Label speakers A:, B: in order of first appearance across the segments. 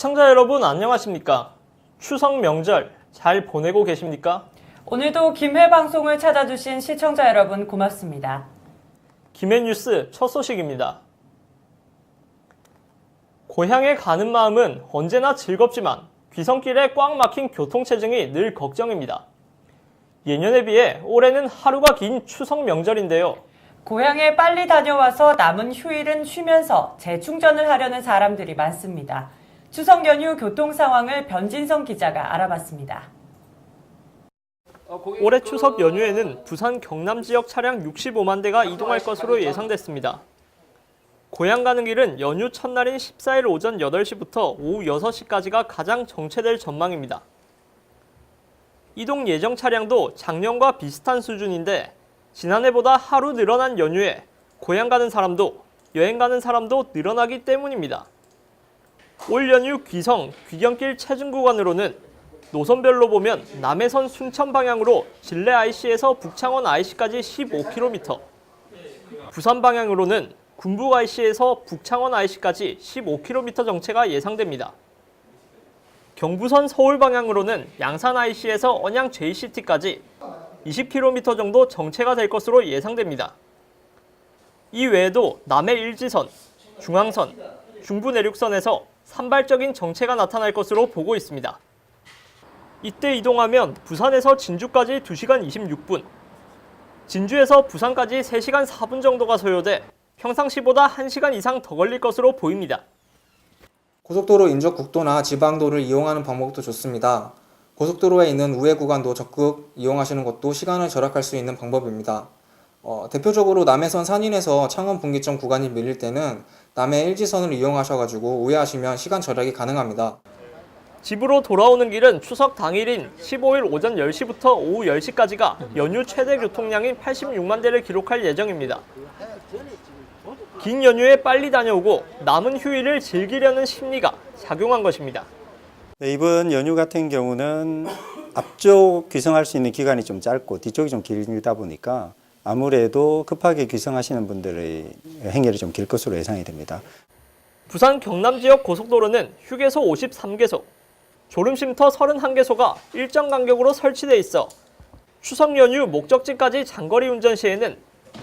A: 시청자 여러분 안녕하십니까? 추석 명절 잘 보내고 계십니까?
B: 오늘도 김해 방송을 찾아주신 시청자 여러분 고맙습니다.
A: 김해 뉴스 첫 소식입니다. 고향에 가는 마음은 언제나 즐겁지만 귀성길에 꽉 막힌 교통체증이 늘 걱정입니다. 예년에 비해 올해는 하루가 긴 추석 명절인데요.
B: 고향에 빨리 다녀와서 남은 휴일은 쉬면서 재충전을 하려는 사람들이 많습니다. 추석 연휴 교통 상황을 변진성 기자가 알아봤습니다.
A: 올해 추석 연휴에는 부산 경남 지역 차량 65만 대가 이동할 것으로 예상됐습니다. 고향 가는 길은 연휴 첫날인 14일 오전 8시부터 오후 6시까지가 가장 정체될 전망입니다. 이동 예정 차량도 작년과 비슷한 수준인데 지난해보다 하루 늘어난 연휴에 고향 가는 사람도 여행 가는 사람도 늘어나기 때문입니다. 올 연휴 귀성, 귀경길 체증 구간으로는 노선별로 보면 남해선 순천 방향으로 진례 IC에서 북창원 IC까지 15km, 부산 방향으로는 군북 IC에서 북창원 IC까지 15km 정체가 예상됩니다. 경부선 서울 방향으로는 양산 IC에서 언양 JCT까지 20km 정도 정체가 될 것으로 예상됩니다. 이 외에도 남해 일지선, 중앙선, 중부 내륙선에서 산발적인 정체가 나타날 것으로 보고 있습니다. 이때 이동하면 부산에서 진주까지 2시간 26분, 진주에서 부산까지 3시간 4분 정도가 소요돼 평상시보다 1시간 이상 더 걸릴 것으로 보입니다.
C: 고속도로 인접 국도나 지방도를 이용하는 방법도 좋습니다. 고속도로에 있는 우회 구간도 적극 이용하시는 것도 시간을 절약할 수 있는 방법입니다. 대표적으로 남해선 산인에서 창원 분기점 구간이 밀릴 때는 남해 일지선을 이용하셔가지고 우회하시면 시간 절약이 가능합니다.
A: 집으로 돌아오는 길은 추석 당일인 15일 오전 10시부터 오후 10시까지가 연휴 최대 교통량인 86만 대를 기록할 예정입니다. 긴 연휴에 빨리 다녀오고 남은 휴일을 즐기려는 심리가 작용한 것입니다.
D: 네, 이번 연휴 같은 경우는 앞쪽 귀성할 수 있는 기간이 좀 짧고 뒤쪽이 좀 길다 보니까 아무래도 급하게 귀성하시는 분들의 행렬이 좀 길 것으로 예상이 됩니다.
A: 부산 경남 지역 고속도로는 휴게소 53개소, 졸음쉼터 31개소가 일정 간격으로 설치돼 있어 추석 연휴 목적지까지 장거리 운전 시에는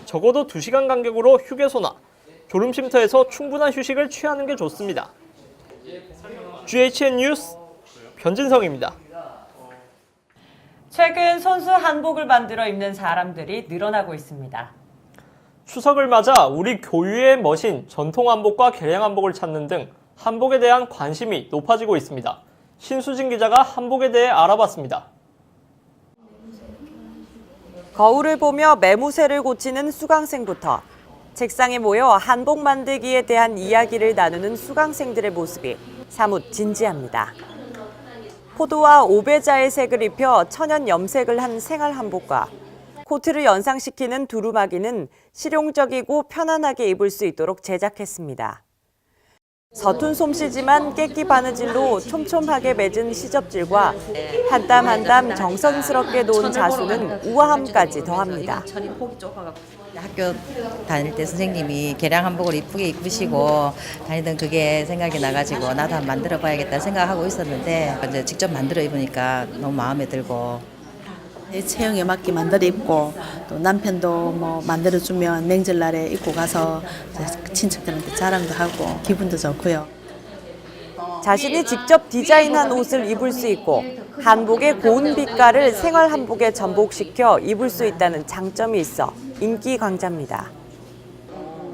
A: 적어도 2시간 간격으로 휴게소나 졸음쉼터에서 충분한 휴식을 취하는 게 좋습니다. GHN 뉴스 변진성입니다.
B: 최근 손수 한복을 만들어 입는 사람들이 늘어나고 있습니다.
A: 추석을 맞아 우리 교유의 멋인 전통 한복과 개량 한복을 찾는 등 한복에 대한 관심이 높아지고 있습니다. 신수진 기자가 한복에 대해 알아봤습니다.
B: 거울을 보며 매무새를 고치는 수강생부터 책상에 모여 한복 만들기에 대한 이야기를 나누는 수강생들의 모습이 사뭇 진지합니다. 포도와 오배자의 색을 입혀 천연 염색을 한 생활 한복과 코트를 연상시키는 두루마기는 실용적이고 편안하게 입을 수 있도록 제작했습니다. 서툰 솜씨지만 깨끼 바느질로 촘촘하게 맺은 시접질과 한 땀 한 땀 정성스럽게 놓은 자수는 우아함까지 더합니다.
E: 학교 다닐 때 선생님이 개량 한복을 이쁘게 입으시고 다니던 그게 생각이 나가지고 나도 한번 만들어 봐야겠다 생각하고 있었는데 이제 직접 만들어 입으니까 너무 마음에 들고
F: 내 체형에 맞게 만들어 입고 또 남편도 뭐 만들어주면 명절날에 입고 가서 친척들한테 자랑도 하고 기분도 좋고요.
B: 자신이 직접 디자인한 옷을 입을 수 있고 한복의 고운 빛깔을 생활 한복에 전복시켜 입을 수 있다는 장점이 있어 인기 강자입니다.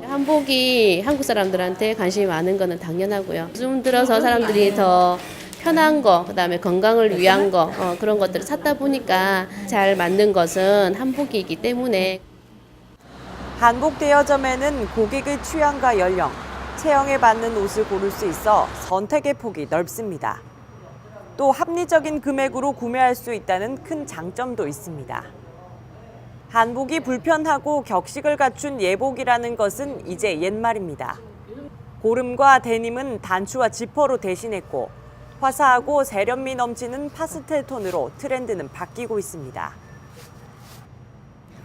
G: 한복이 한국 사람들한테 관심이 많은 거는 당연하고요. 요즘 들어서 사람들이 더 편한 거, 그다음에 건강을 위한 거 그런 것들을 찾다 보니까 잘 맞는 것은 한복이기 때문에
B: 한복 대여점에는 고객의 취향과 연령, 체형에 맞는 옷을 고를 수 있어 선택의 폭이 넓습니다. 또 합리적인 금액으로 구매할 수 있다는 큰 장점도 있습니다. 한복이 불편하고 격식을 갖춘 예복이라는 것은 이제 옛말입니다. 고름과 데님은 단추와 지퍼로 대신했고 화사하고 세련미 넘치는 파스텔 톤으로 트렌드는 바뀌고 있습니다.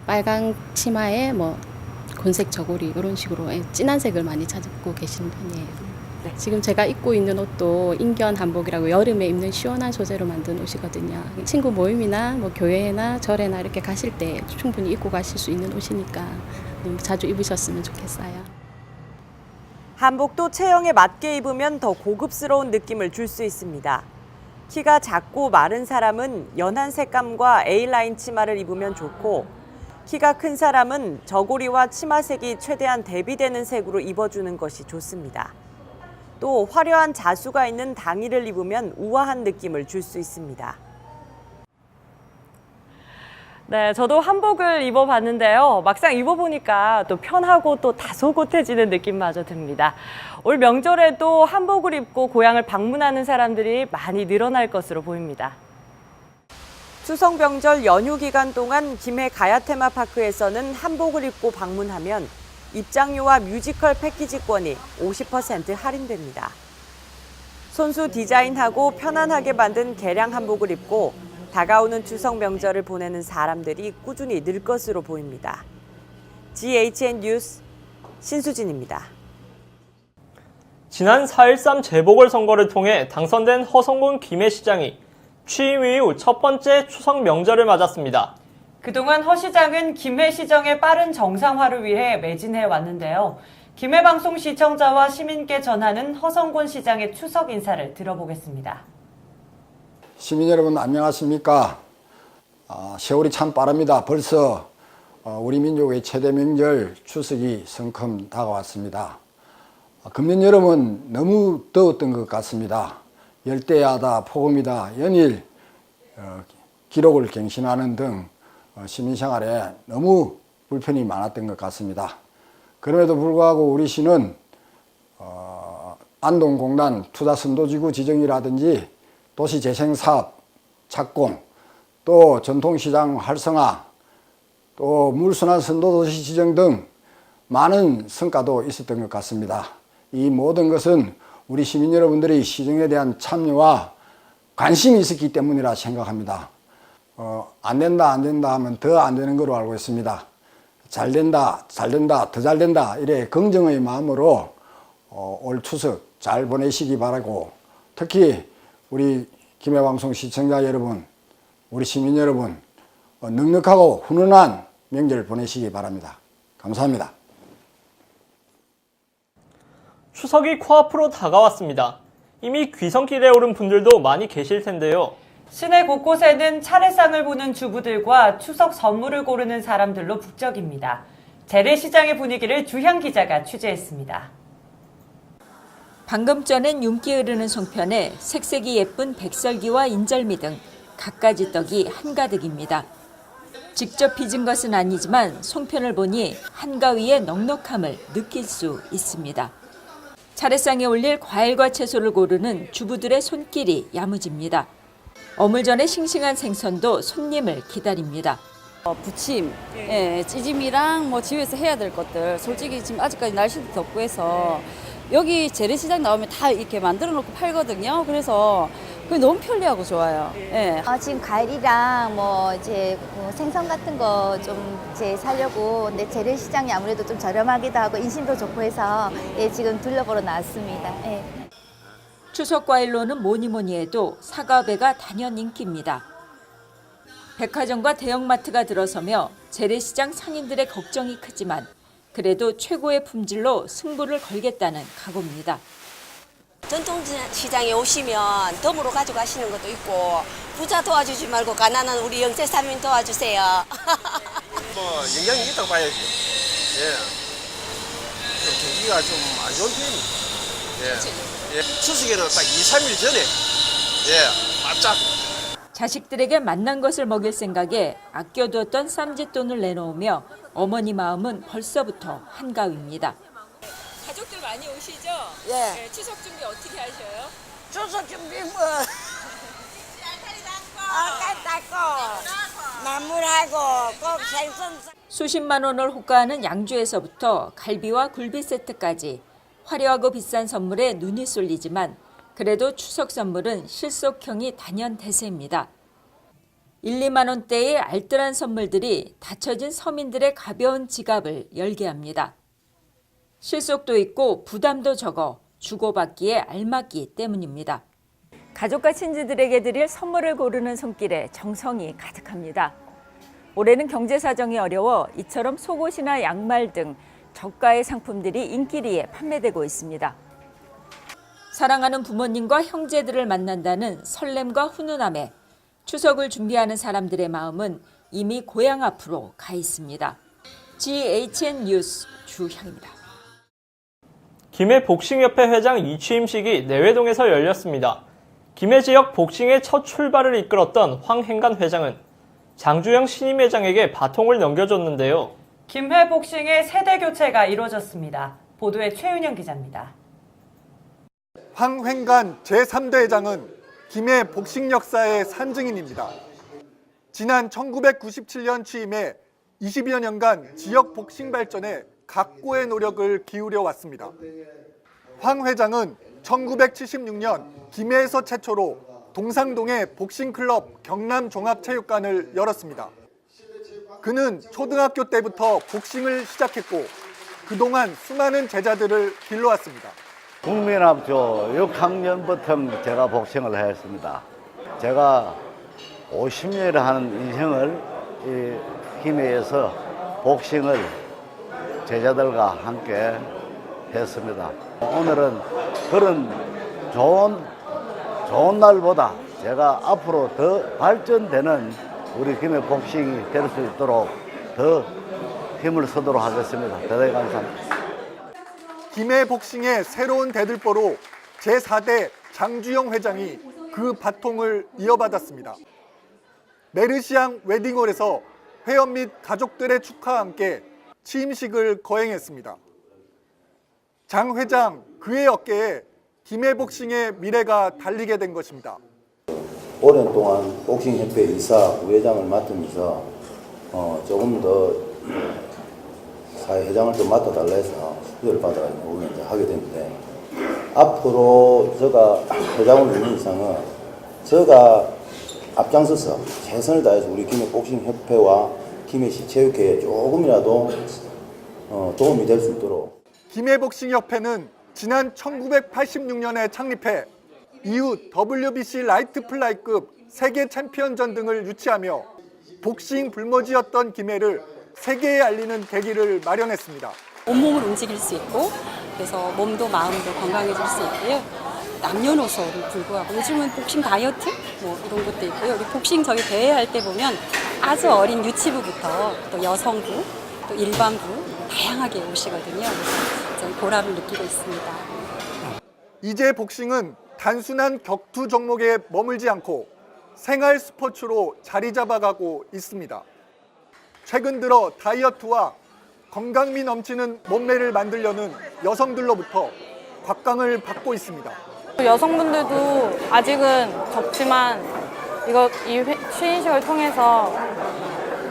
H: 빨강 치마에 곤색 저고리 이런 식으로 진한 색을 많이 찾고 계시는 편이에요. 네, 지금 제가 입고 있는 옷도 인견 한복이라고 여름에 입는 시원한 소재로 만든 옷이거든요. 친구 모임이나 뭐 교회나 절에나 이렇게 가실 때 충분히 입고 가실 수 있는 옷이니까 자주 입으셨으면 좋겠어요.
B: 한복도 체형에 맞게 입으면 더 고급스러운 느낌을 줄 수 있습니다. 키가 작고 마른 사람은 연한 색감과 A라인 치마를 입으면 좋고, 키가 큰 사람은 저고리와 치마색이 최대한 대비되는 색으로 입어주는 것이 좋습니다. 또 화려한 자수가 있는 당의를 입으면 우아한 느낌을 줄 수 있습니다. 네, 저도 한복을 입어봤는데요. 막상 입어보니까 또 편하고 또 다소곳해지는 느낌마저 듭니다. 올 명절에도 한복을 입고 고향을 방문하는 사람들이 많이 늘어날 것으로 보입니다. 추석 명절 연휴 기간 동안 김해 가야 테마파크에서는 한복을 입고 방문하면 입장료와 뮤지컬 패키지권이 50% 할인됩니다. 손수 디자인하고 편안하게 만든 개량 한복을 입고 다가오는 추석 명절을 보내는 사람들이 꾸준히 늘 것으로 보입니다. GHN 뉴스 신수진입니다.
A: 지난 4.13 재보궐선거를 통해 당선된 허성군 김해시장이 취임 이후 첫 번째 추석 명절을 맞았습니다.
B: 그동안 허 시장은 김해시정의 빠른 정상화를 위해 매진해 왔는데요. 김해방송 시청자와 시민께 전하는 허성군 시장의 추석 인사를 들어보겠습니다.
I: 시민 여러분 안녕하십니까? 세월이 참 빠릅니다. 벌써 우리 민족의 최대 명절 추석이 성큼 다가왔습니다. 금년 여름은 너무 더웠던 것 같습니다. 열대야다, 폭염이다, 연일 기록을 갱신하는 등 시민생활에 너무 불편이 많았던 것 같습니다. 그럼에도 불구하고 우리 시는 안동공단 투자선도지구 지정이라든지 도시재생사업 착공, 또 전통시장 활성화, 또 물순환 선도도시 지정 등 많은 성과도 있었던 것 같습니다. 이 모든 것은 우리 시민 여러분들이 시정에 대한 참여와 관심이 있었기 때문이라 생각합니다. 안 된다 하면 더 안 되는 거로 알고 있습니다. 잘 된다, 더 잘 된다 이래 긍정의 마음으로 올 추석 잘 보내시기 바라고, 특히 우리 김해방송 시청자 여러분, 우리 시민 여러분 넉넉하고 훈훈한 명절 보내시기 바랍니다. 감사합니다.
A: 추석이 코앞으로 다가왔습니다. 이미 귀성길에 오른 분들도 많이 계실 텐데요.
B: 시내 곳곳에는 차례상을 보는 주부들과 추석 선물을 고르는 사람들로 북적입니다. 재래시장의 분위기를 주향 기자가 취재했습니다.
J: 방금 전엔 윤기 흐르는 송편에 색색이 예쁜 백설기와 인절미 등 갖가지 떡이 한가득입니다. 직접 빚은 것은 아니지만 송편을 보니 한가위의 넉넉함을 느낄 수 있습니다. 차례상에 올릴 과일과 채소를 고르는 주부들의 손길이 야무집니다. 어물전에 싱싱한 생선도 손님을 기다립니다.
K: 부침, 찌짐이랑 뭐 집에서 해야 될 것들, 솔직히 지금 아직까지 날씨도 덥고 해서 여기 재래시장 나오면 다 이렇게 만들어 놓고 팔거든요. 그래서 그게 너무 편리하고 좋아요.
L: 지금 과일이랑 뭐 이제 생선 같은 거 좀 이제 사려고, 근데 재래시장이 아무래도 좀 저렴하기도 하고 인심도 좋고 해서 지금 둘러보러 나왔습니다.
J: 추석 과일로는 뭐니 해도 사과배가 단연 인기입니다. 백화점과 대형마트가 들어서며 재래시장 상인들의 걱정이 크지만 그래도 최고의 품질로 승부를 걸겠다는 각오입니다.
M: 전통시장에 오시면 덤으로 가져가시는 것도 있고, 부자 도와주지 말고 가난한 우리 영세사민 도와주세요.
N: 뭐 영향이 있다고 봐야죠. 좀 경기가 좀 안 좋은 편입니다. 추석에는 딱 2, 3일 전에 바짝.
J: 자식들에게 맛난 것을 먹일 생각에 아껴두었던 쌈짓돈을 내놓으며 어머니 마음은 벌써부터 한가위입니다.
O: 가족들 많이 오시죠?
M: 예.
O: 추석 준비 어떻게 하셔요?
M: 추석 준비 뭐 닦고 나물하고 꼭 생선.
J: 수십만 원을 호가하는 양주에서부터 갈비와 굴비 세트까지 화려하고 비싼 선물에 눈이 쏠리지만 그래도 추석 선물은 실속형이 단연 대세입니다. 1, 2만 원대의 알뜰한 선물들이 닫혀진 서민들의 가벼운 지갑을 열게 합니다. 실속도 있고 부담도 적어 주고받기에 알맞기 때문입니다. 가족과 친지들에게 드릴 선물을 고르는 손길에 정성이 가득합니다. 올해는 경제 사정이 어려워 이처럼 속옷이나 양말 등 저가의 상품들이 인기리에 판매되고 있습니다. 사랑하는 부모님과 형제들을 만난다는 설렘과 훈훈함에 추석을 준비하는 사람들의 마음은 이미 고향 앞으로 가 있습니다. GHN 뉴스 주향입니다.
A: 김해 복싱협회 회장 이취임식이 내외동에서 열렸습니다. 김해 지역 복싱의 첫 출발을 이끌었던 황행간 회장은 장주영 신임 회장에게 바통을 넘겨줬는데요.
B: 김해 복싱의 세대 교체가 이루어졌습니다. 보도에 최윤영 기자입니다.
P: 황행간 제3대 회장은 김해 복싱 역사의 산증인입니다. 지난 1997년 취임해 20여 년간 지역 복싱 발전에 각고의 노력을 기울여 왔습니다. 황 회장은 1976년 김해에서 최초로 동상동에 복싱클럽 경남종합체육관을 열었습니다. 그는 초등학교 때부터 복싱을 시작했고 그동안 수많은 제자들을 길러왔습니다.
Q: 국민학교 6학년부터 제가 복싱을 했습니다. 제가 50년을 하는 인생을 이 김해에서 복싱을 제자들과 함께 했습니다. 오늘은 그런 좋은 날보다 제가 앞으로 더 발전되는 우리 김해 복싱이 될 수 있도록 더 힘을 쓰도록 하겠습니다. 대단히 감사합니다.
P: 김해 복싱의 새로운 대들보로 제4대 장주영 회장이 그 바통을 이어받았습니다. 메르시앙 웨딩홀에서 회원 및 가족들의 축하와 함께 취임식을 거행했습니다. 장 회장 그의 어깨에 김해 복싱의 미래가 달리게 된 것입니다.
R: 오랜 동안 복싱협회 이사 부회장을 맡으면서 조금 더 사회회장을 좀 맡아달라 해서 수요를 받아 이제 하게 됐는데 앞으로 제가 회장을 되는 이상은 제가 앞장서서 최선을 다해서 우리 김해 복싱협회와 김해시 체육회에 조금이라도 도움이 될 수 있도록.
P: 김해 복싱협회는 지난 1986년에 창립해 이후 WBC 라이트 플라이급 세계 챔피언전 등을 유치하며 복싱 불모지였던 김해를 세계에 알리는 계기를 마련했습니다.
S: 온몸을 움직일 수 있고 그래서 몸도 마음도 건강해질 수 있고요. 남녀노소를 불구하고 요즘은 복싱 다이어트 뭐 이런 것도 있고요. 우리 복싱 저기 대회할 때 보면 아주 어린 유치부부터 또 여성부 또 일반부 다양하게 오시거든요. 그래서 저희 보람을 느끼고 있습니다.
P: 이제 복싱은 단순한 격투 종목에 머물지 않고 생활 스포츠로 자리 잡아가고 있습니다. 최근 들어 다이어트와 건강미 넘치는 몸매를 만들려는 여성들로부터 곽광을 받고 있습니다.
T: 여성분들도 아직은 적지만 이 취임식을 통해서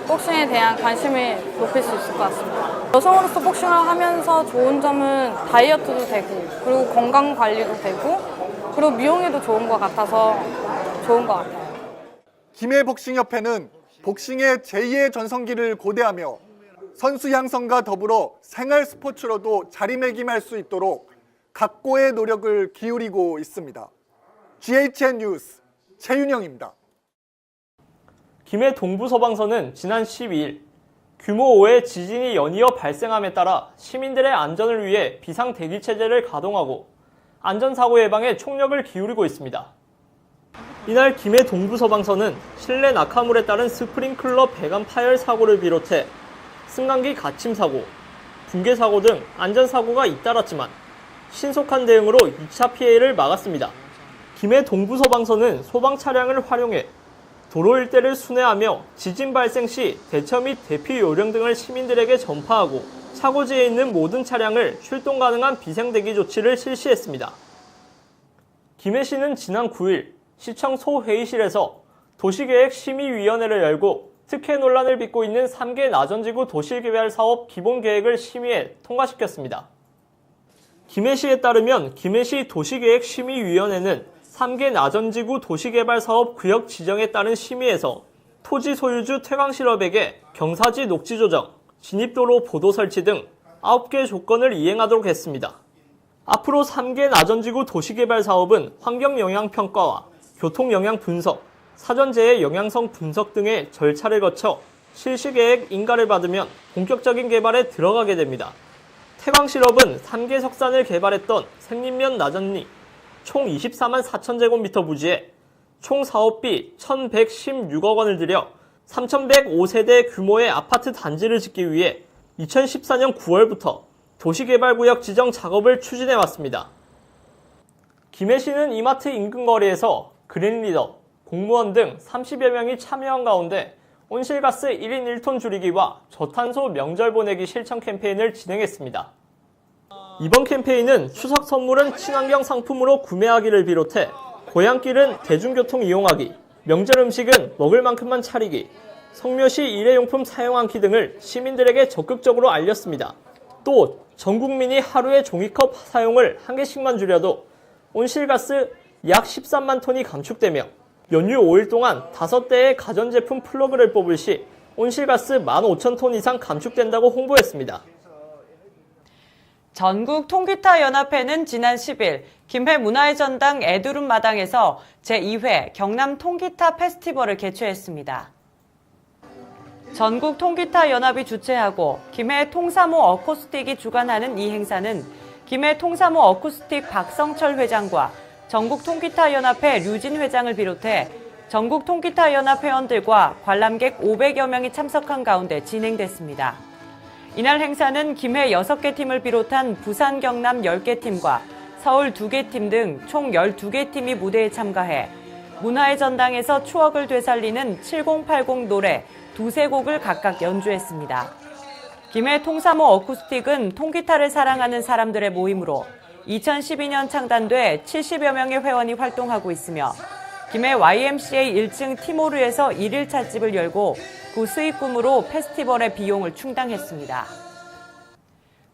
T: 복싱에 대한 관심을 높일 수 있을 것 같습니다. 여성으로서 복싱을 하면서 좋은 점은 다이어트도 되고 그리고 건강 관리도 되고 그리고 미용에도 좋은 것 같아서 좋은 것 같아요.
P: 김해 복싱협회는 복싱의 제2의 전성기를 고대하며 선수 양성과 더불어 생활 스포츠로도 자리매김할 수 있도록 각고의 노력을 기울이고 있습니다. GHN 뉴스 최윤영입니다.
A: 김해 동부서방서는 지난 12일 규모 5의 지진이 연이어 발생함에 따라 시민들의 안전을 위해 비상대기체제를 가동하고 안전사고 예방에 총력을 기울이고 있습니다. 이날 김해 동부서방서는 실내 낙하물에 따른 스프링클러 배관 파열 사고를 비롯해 승강기 갇힘 사고, 붕괴 사고 등 안전사고가 잇따랐지만 신속한 대응으로 2차 피해를 막았습니다. 김해 동부서방서는 소방 차량을 활용해 도로 일대를 순회하며 지진 발생 시 대처 및 대피 요령 등을 시민들에게 전파하고 사고지에 있는 모든 차량을 출동 가능한 비상대기 조치를 실시했습니다. 김해시는 지난 9일 시청 소회의실에서 도시계획심의위원회를 열고 특혜 논란을 빚고 있는 3개 나전지구 도시개발 사업 기본계획을 심의해 통과시켰습니다. 김해시에 따르면 김해시 도시계획심의위원회는 3개 나전지구 도시개발 사업 구역 지정에 따른 심의에서 토지 소유주 태광실업에게 경사지 녹지 조정, 진입도로 보도 설치 등 9개 조건을 이행하도록 했습니다. 앞으로 3개 나전지구 도시개발 사업은 환경영향평가와 교통영향 분석, 사전재해 영향성 분석 등의 절차를 거쳐 실시계획 인가를 받으면 본격적인 개발에 들어가게 됩니다. 태광실업은 3개 석산을 개발했던 생린면 나전리 총 24만 4천 제곱미터 부지에 총 사업비 1,116억 원을 들여 3,105세대 규모의 아파트 단지를 짓기 위해 2014년 9월부터 도시개발구역 지정 작업을 추진해왔습니다. 김해시는 이마트 인근 거리에서 그린리더, 공무원 등 30여 명이 참여한 가운데 온실가스 1인 1톤 줄이기와 저탄소 명절 보내기 실천 캠페인을 진행했습니다. 이번 캠페인은 추석 선물은 친환경 상품으로 구매하기를 비롯해 고향길은 대중교통 이용하기, 명절 음식은 먹을 만큼만 차리기, 성묘시 일회용품 사용 않기 등을 시민들에게 적극적으로 알렸습니다. 또 전 국민이 하루에 종이컵 사용을 1개씩만 줄여도 온실가스 약 13만 톤이 감축되며 연휴 5일 동안 5대의 가전제품 플러그를 뽑을 시 온실가스 15,000톤 이상 감축된다고 홍보했습니다.
B: 전국 통기타 연합회는 지난 10일 김해 문화의 전당 애두름 마당에서 제2회 경남 통기타 페스티벌을 개최했습니다. 전국 통기타 연합이 주최하고 김해 통사모 어쿠스틱이 주관하는 이 행사는 김해 통사모 어쿠스틱 박성철 회장과 전국 통기타 연합회 류진 회장을 비롯해 전국 통기타 연합 회원들과 관람객 500여 명이 참석한 가운데 진행됐습니다. 이날 행사는 김해 6개 팀을 비롯한 부산 경남 10개 팀과 서울 2개 팀 등 총 12개 팀이 무대에 참가해 문화의 전당에서 추억을 되살리는 7080 노래 두세 곡을 각각 연주했습니다. 김해 통사모 어쿠스틱은 통기타를 사랑하는 사람들의 모임으로 2012년 창단돼 70여 명의 회원이 활동하고 있으며 김해 YMCA 1층 티모르에서 1일 찻집을 열고 그 수익금으로 페스티벌의 비용을 충당했습니다.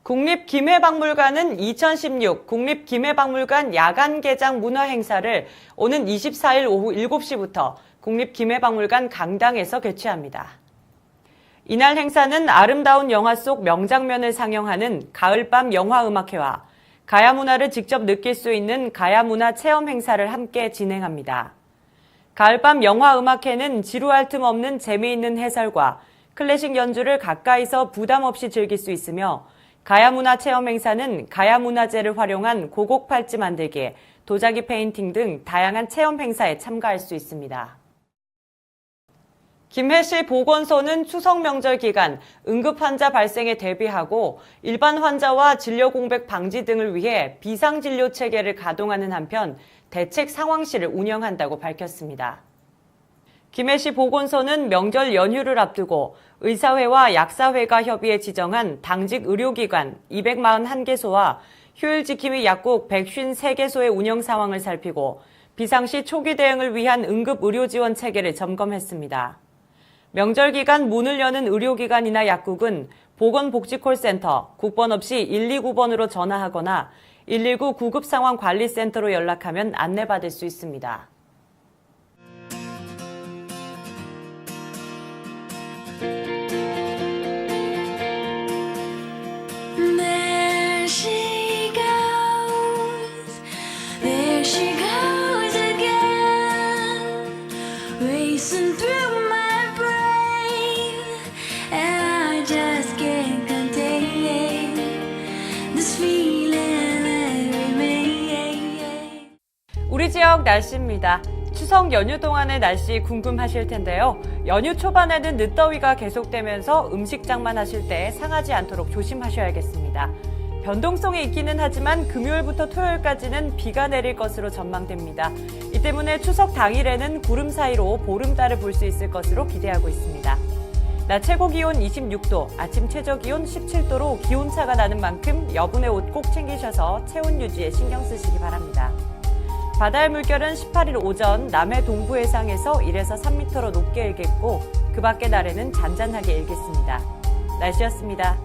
B: 국립김해박물관은 2016 국립김해박물관 야간 개장 문화 행사를 오는 24일 오후 7시부터 국립김해박물관 강당에서 개최합니다. 이날 행사는 아름다운 영화 속 명장면을 상영하는 가을밤 영화음악회와 가야문화를 직접 느낄 수 있는 가야문화 체험 행사를 함께 진행합니다. 가을밤 영화음악회는 지루할 틈 없는 재미있는 해설과 클래식 연주를 가까이서 부담 없이 즐길 수 있으며 가야문화 체험 행사는 가야문화재를 활용한 고곡 팔찌 만들기, 도자기 페인팅 등 다양한 체험 행사에 참가할 수 있습니다. 김해시 보건소는 추석 명절 기간 응급 환자 발생에 대비하고 일반 환자와 진료 공백 방지 등을 위해 비상진료 체계를 가동하는 한편 대책 상황실을 운영한다고 밝혔습니다. 김해시 보건소는 명절 연휴를 앞두고 의사회와 약사회가 협의해 지정한 당직 의료기관 241개소와 휴일지킴이 약국 153개소의 운영 상황을 살피고 비상시 초기 대응을 위한 응급 의료 지원 체계를 점검했습니다. 명절 기간 문을 여는 의료기관이나 약국은 보건복지콜센터 국번 없이 129번으로 전화하거나 119 구급상황관리센터로 연락하면 안내받을 수 있습니다. 우리 지역 날씨입니다. 추석 연휴 동안의 날씨 궁금하실 텐데요. 연휴 초반에는 늦더위가 계속되면서 음식 장만하실 때 상하지 않도록 조심하셔야겠습니다. 변동성이 있기는 하지만 금요일부터 토요일까지는 비가 내릴 것으로 전망됩니다. 이 때문에 추석 당일에는 구름 사이로 보름달을 볼 수 있을 것으로 기대하고 있습니다. 낮 최고 기온 26도, 아침 최저 기온 17도로 기온차가 나는 만큼 여분의 옷 꼭 챙기셔서 체온 유지에 신경 쓰시기 바랍니다. 바다의 물결은 18일 오전 남해 동부 해상에서 1에서 3m로 높게 일겠고 그 밖의 날에는 잔잔하게 일겠습니다. 날씨였습니다.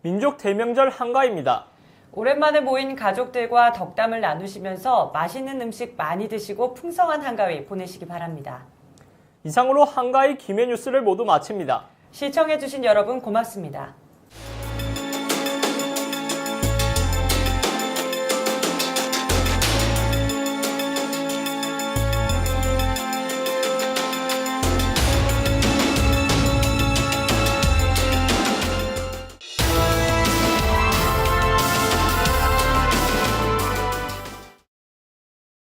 A: 민족 대명절 한가위입니다.
B: 오랜만에 모인 가족들과 덕담을 나누시면서 맛있는 음식 많이 드시고 풍성한 한가위 보내시기 바랍니다.
A: 이상으로 한가위 김해 뉴스를 모두 마칩니다.
B: 시청해주신 여러분 고맙습니다.